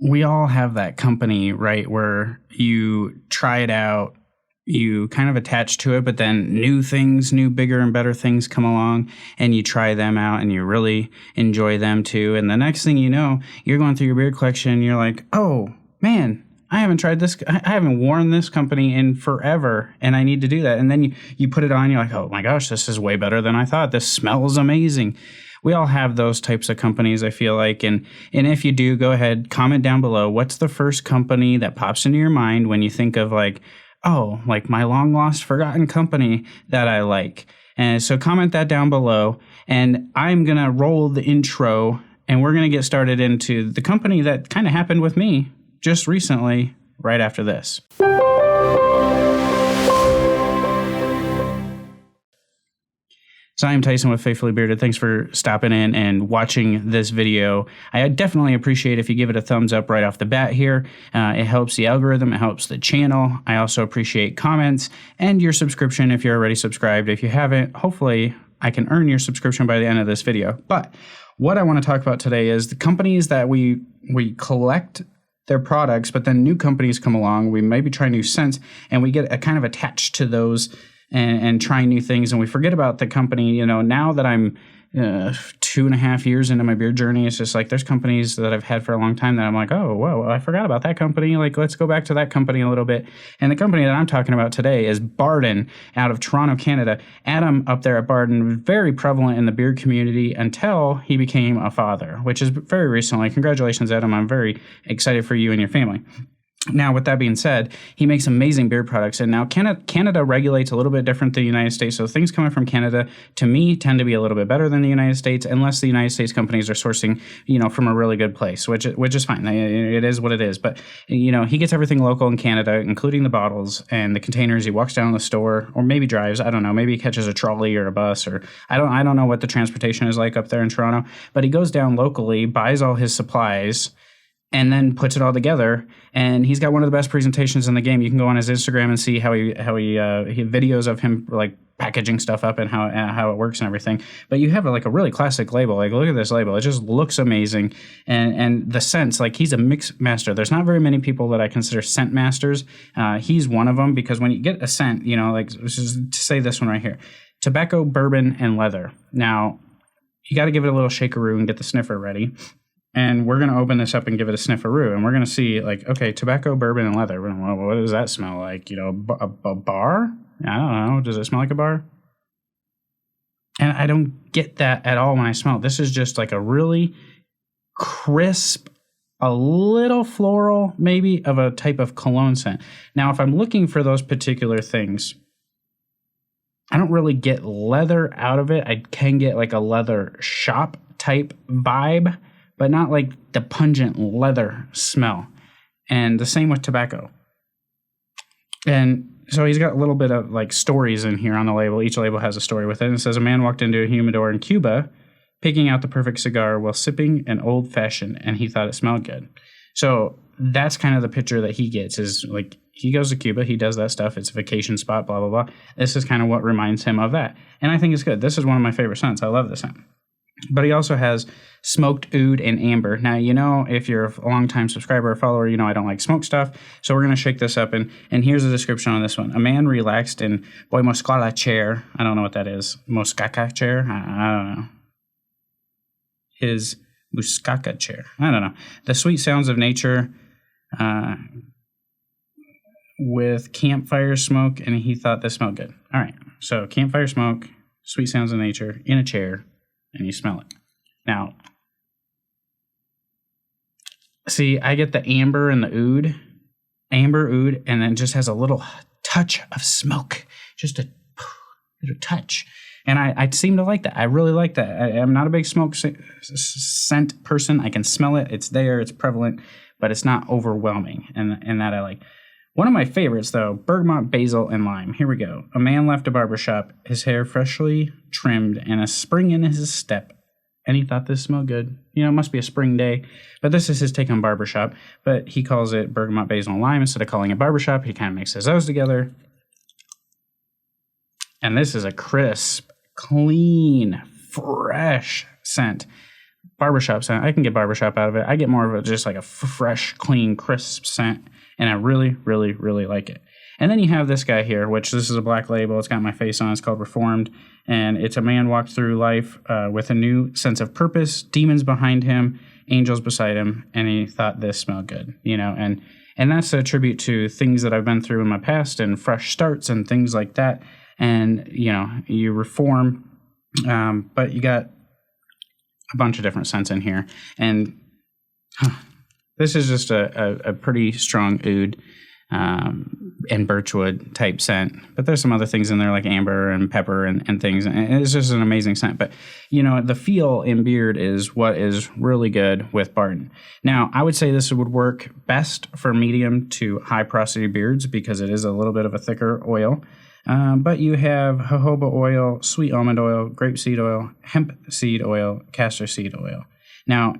we all have that company, right, where you try it out, you kind of attach to it, but then new, bigger and better things come along and you try them out and you really enjoy them too. And the next thing you know, you're going through your beard collection and you're like, oh man, I haven't tried this. I haven't worn this company in forever and I need to do that. And then you put it on, you're like, oh my gosh, this is way better than I thought. This smells amazing. We all have those types of companies, I feel like. And if you do, go ahead, comment down below. What's the first company that pops into your mind when you think of like, oh, like my long lost forgotten company that I like? And so comment that down below. And I'm going to roll the intro and we're going to get started into the company that kind of happened with me just recently, right after this. So I'm Tyson with Faithfully Bearded. Thanks for stopping in and watching this video. I definitely appreciate if you give it a thumbs up right off the bat here. It helps the algorithm. It helps the channel. I also appreciate comments and your subscription if you're already subscribed. If you haven't, hopefully I can earn your subscription by the end of this video. But what I want to talk about today is the companies that we collect their products, but then new companies come along. We maybe try new scents and we get kind of attached to those and trying new things, and we forget about the company. You know, now that I'm 2.5 years into my beard journey, it's just like there's companies that I've had for a long time that I'm like, oh, whoa, I forgot about that company. Like, let's go back to that company a little bit. And the company that I'm talking about today is Bardin out of Toronto, Canada. Adam up there at Bardin was very prevalent in the beard community until he became a father, which is very recently. Congratulations, Adam. I'm very excited for you and your family. Now, with that being said, he makes amazing beard products. And now Canada regulates a little bit different than the United States. So things coming from Canada, to me, tend to be a little bit better than the United States, unless the United States companies are sourcing, from a really good place, which is fine. It is what it is. But, he gets everything local in Canada, including the bottles and the containers. He walks down the store or maybe drives. I don't know. Maybe he catches a trolley or a bus, or I don't know what the transportation is like up there in Toronto. But he goes down locally, buys all his supplies, and then puts it all together. And he's got one of the best presentations in the game. You can go on his Instagram and see how he videos of him like packaging stuff up and how it works and everything. But you have a really classic label. Like, look at this label. It just looks amazing. And the scents, like, he's a mix master. There's not very many people that I consider scent masters. He's one of them, because when you get a scent, to say this one right here, tobacco, bourbon, and leather. Now, you got to give it a little shakeroo and get the sniffer ready. And we're going to open this up and give it a snifferoo. And we're going to see, like, okay, tobacco, bourbon, and leather. Well, what does that smell like? A bar? I don't know. Does it smell like a bar? And I don't get that at all when I smell it. This is just like a really crisp, a little floral, maybe, of a type of cologne scent. Now, if I'm looking for those particular things, I don't really get leather out of it. I can get like a leather shop type vibe, but not like the pungent leather smell. And the same with tobacco. And so he's got a little bit of like stories in here on the label. Each label has a story with it. And it says, a man walked into a humidor in Cuba, picking out the perfect cigar while sipping an old fashioned, and he thought it smelled good. So that's kind of the picture that he gets, is like, he goes to Cuba, he does that stuff, it's a vacation spot, blah, blah, blah. This is kind of what reminds him of that. And I think it's good. This is one of my favorite scents. I love this scent. But he also has smoked oud and amber. Now, if you're a long-time subscriber or follower, I don't like smoked stuff. So we're going to shake this up. And here's the description on this one. A man relaxed in Boy chair. I don't know what that is. Moscaca chair? I don't know. His Moscaca chair. I don't know. The sweet sounds of nature with campfire smoke. And he thought this smelled good. All right. So campfire smoke, sweet sounds of nature in a chair. And you smell it. Now, see, I get the amber and the oud. Amber, oud, and then just has a little touch of smoke. Just a little touch. And I seem to like that. I really like that. I'm not a big smoke scent person. I can smell it. It's there. It's prevalent. But it's not overwhelming. And that I like. One of my favorites, though, Bergamot, Basil, and Lime. Here we go. A man left a barbershop, his hair freshly trimmed, and a spring in his step. And he thought this smelled good. It must be a spring day. But this is his take on barbershop. But he calls it Bergamot, Basil, and Lime. Instead of calling it barbershop, he kind of mixes those together. And this is a crisp, clean, fresh scent. barbershop scent. I can get barbershop out of it. I get more of a just like a fresh, clean, crisp scent, and I really, really, really like it. And then you have this guy here, which this is a black label. It's got my face on it. It's called Reformed. And it's a man walked through life with a new sense of purpose, demons behind him, angels beside him, and he thought this smelled good, you know. And that's a tribute to things that I've been through in my past and fresh starts and things like that. And, you know, you reform, but you got a bunch of different scents in here. And this is just a pretty strong oud and birchwood type scent, but there's some other things in there like amber and pepper and things, and it's just an amazing scent. But you know, the feel in beard is what is really good with Barton. Now I would say this would work best for medium to high porosity beards because it is a little bit of a thicker oil, but you have jojoba oil, sweet almond oil, grapeseed oil, hemp seed oil, castor seed oil. Now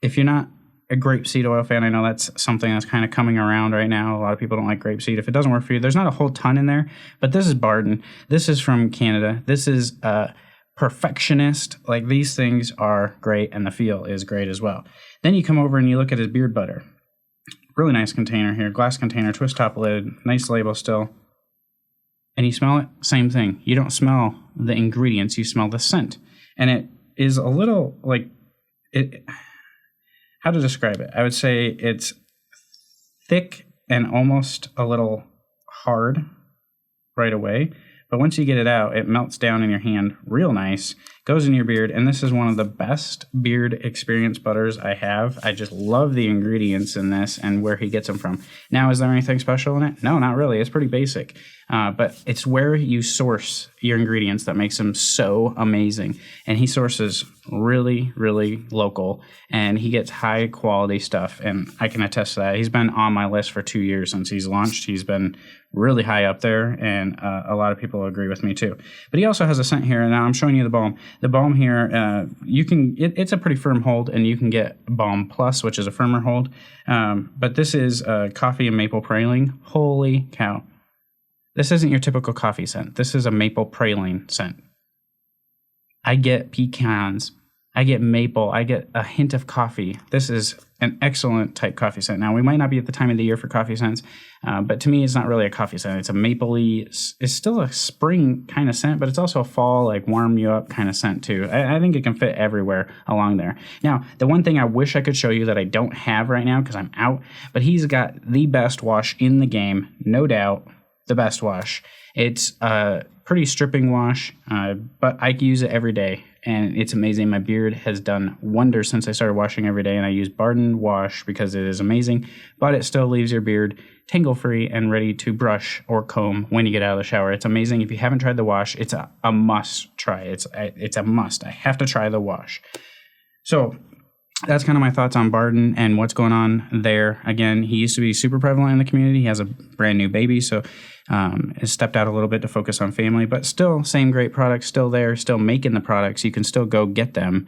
if you're not a grapeseed oil fan, I know that's something that's kind of coming around right now. A lot of people don't like grapeseed. If it doesn't work for you, there's not a whole ton in there, but this is Barton. This is from Canada. This is Perfectionist. Like, these things are great, and the feel is great as well. Then you come over and you look at his beard butter. Really nice container here, glass container, twist top lid, nice label still. And you smell it, same thing. You don't smell the ingredients, you smell the scent. And it is a little like it. How to describe it? I would say it's thick and almost a little hard right away. But once you get it out, it melts down in your hand real nice, goes in your beard, and this is one of the best beard experience butters I have. I just love the ingredients in this and where he gets them from. Now, is there anything special in it? No, not really. It's pretty basic. But it's where you source your ingredients that makes them so amazing. And he sources really, really local, and he gets high quality stuff. And I can attest to that. He's been on my list for 2 years since he's launched. He's been really high up there, and a lot of people agree with me too. But he also has a scent here, and now I'm showing you the balm. The balm here, it's a pretty firm hold, and you can get Balm Plus, which is a firmer hold. But this is coffee and maple praline. Holy cow. This isn't your typical coffee scent. This is a maple praline scent. I get pecans. I get maple. I get a hint of coffee. This is an excellent type coffee scent. Now, we might not be at the time of the year for coffee scents, but to me, it's not really a coffee scent. It's a mapley, it's still a spring kind of scent, but it's also a fall, like warm you up kind of scent too. I think it can fit everywhere along there. Now, the one thing I wish I could show you that I don't have right now because I'm out, but he's got the best wash in the game, no doubt. The best wash. It's a pretty stripping wash, but I use it every day, and it's amazing. My beard has done wonders since I started washing every day, and I use Barton Wash because it is amazing, but it still leaves your beard tangle-free and ready to brush or comb when you get out of the shower. It's amazing. If you haven't tried the wash, it's a must try. It's a must. I have to try the wash. So that's kind of my thoughts on Barton and what's going on there. Again, he used to be super prevalent in the community. He has a brand new baby, so has stepped out a little bit to focus on family, but still same great products, still there, still making the products. You can still go get them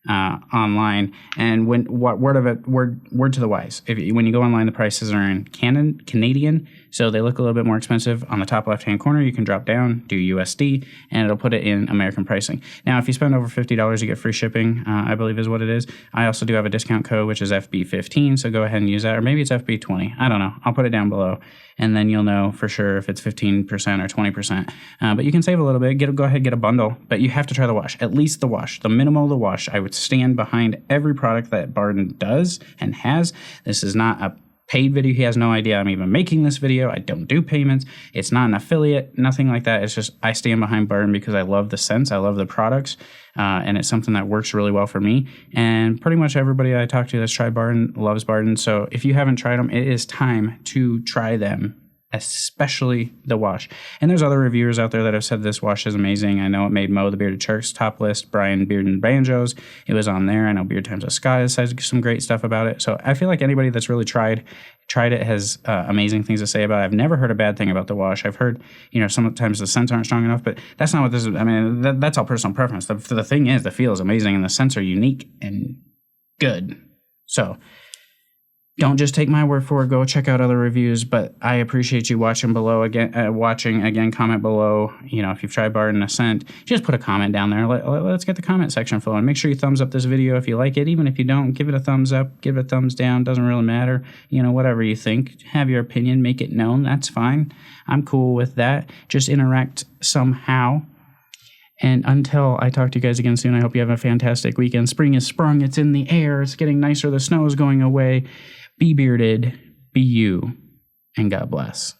online. And word to the wise, when you go online, the prices are in Canadian, so they look a little bit more expensive. On the top left-hand corner, you can drop down, do USD, and it'll put it in American pricing. Now, if you spend over $50, you get free shipping, I believe is what it is. I also do have a discount code, which is FB15, so go ahead and use that, or maybe it's FB20. I don't know. I'll put it down below, and then you'll know for sure if it's 15% or 20%. But you can save a little bit. Go ahead, get a bundle, but you have to try the wash, at least the wash, the minimal of the wash. I would stand behind every product that Barton does and has. This is not a paid video. He has no idea I'm even making this video. I don't do payments. It's not an affiliate, nothing like that. It's just I stand behind Barton because I love the scents. I love the products, and it's something that works really well for me. And pretty much everybody I talk to that's tried Barton loves Barton. So if you haven't tried them, it is time to try them, especially the wash. And there's other reviewers out there that have said this wash is amazing. I know it made Mo the Bearded Shark's top list, Brian Beard and Banjos. It was on there. I know Beard Times of Scott has said some great stuff about it. So I feel like anybody that's really tried it has amazing things to say about it. I've never heard a bad thing about the wash. I've heard, sometimes the scents aren't strong enough, but that's not what this is. I mean, that's all personal preference. The thing is, the feel is amazing and the scents are unique and good. So don't just take my word for it. Go check out other reviews. But I appreciate you watching below again. Comment below. You know, if you've tried Bard and Ascent, just put a comment down there. Let's get the comment section flowing. Make sure you thumbs up this video if you like it. Even if you don't, give it a thumbs up. Give it a thumbs down. Doesn't really matter. You know, whatever you think. Have your opinion. Make it known. That's fine. I'm cool with that. Just interact somehow. And until I talk to you guys again soon, I hope you have a fantastic weekend. Spring is sprung. It's in the air. It's getting nicer. The snow is going away. Be bearded, be you, and God bless.